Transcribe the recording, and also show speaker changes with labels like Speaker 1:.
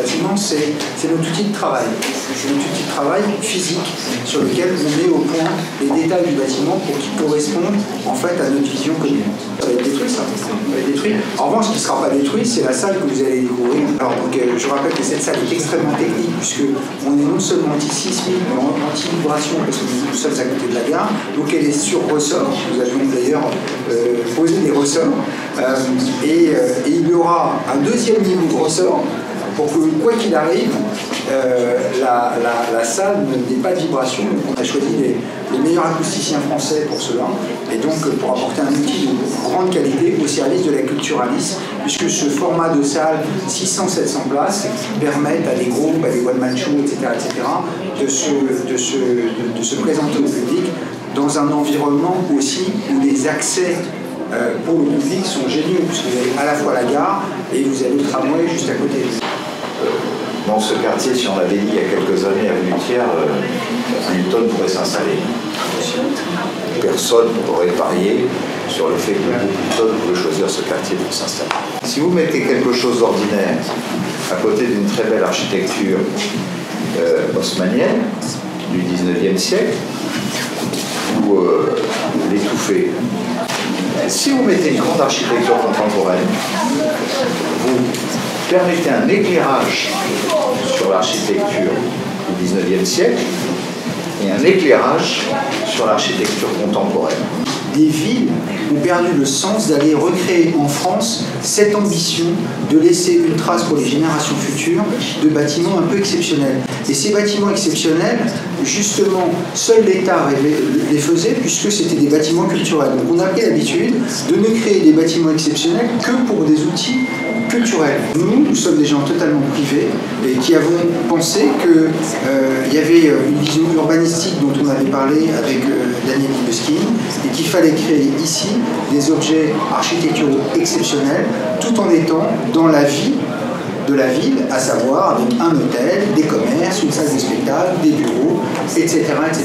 Speaker 1: bâtiment, c'est notre outil de travail. C'est notre outil de travail physique sur lequel on met au point les détails du bâtiment pour qu'ils correspondent en fait à notre vision commune. Ça va être détruit, ça. Ça va être détruit. En revanche, ce qui ne sera pas détruit, c'est la salle que vous allez découvrir. Alors, donc, je rappelle que cette salle est extrêmement technique puisqu'on est non seulement anti-sismique, mais anti-vibration parce que nous sommes à côté de la gare. Donc, elle est sur ressort. Nous avions d'ailleurs posé des ressorts. Et il y aura un deuxième niveau de ressort pour que, quoi qu'il arrive, la salle n'ait pas de vibration. Donc on a choisi les meilleurs acousticiens français pour cela, et donc pour apporter un outil de grande qualité au service de la culturalisme, puisque ce format de salle 600-700 places permet à des groupes, à des one-man shows, etc., de se présenter au public dans un environnement aussi où les accès pour le public sont géniaux, puisque vous avez à la fois la gare et vous avez le tramway juste à côté.
Speaker 2: Dans ce quartier, si on l'avait dit il y a quelques années à Rue du Thiers, Newton pourrait s'installer. Personne n'aurait parié sur le fait que Newton pouvait choisir ce quartier pour s'installer. Si vous mettez quelque chose d'ordinaire à côté d'une très belle architecture haussmannienne du 19e siècle, vous l'étouffez. Si vous mettez une grande architecture contemporaine, vous permettez un éclairage sur l'architecture du 19e siècle et un éclairage sur l'architecture contemporaine.
Speaker 1: Des villes ont perdu le sens d'aller recréer en France cette ambition de laisser une trace pour les générations futures de bâtiments un peu exceptionnels. Et ces bâtiments exceptionnels, justement, seul l'État les faisait puisque c'était des bâtiments culturels. Donc on a pris l'habitude de ne créer des bâtiments exceptionnels que pour des outils culturels. Nous sommes des gens totalement privés et qui avons pensé qu'il y avait une vision urbanistique dont on avait parlé avec Daniel Libeskind et qu'il fallait créer ici des objets architecturaux exceptionnels tout en étant dans la vie de la ville, à savoir avec un hôtel, des commerces, une salle de spectacle, des bureaux, etc., etc.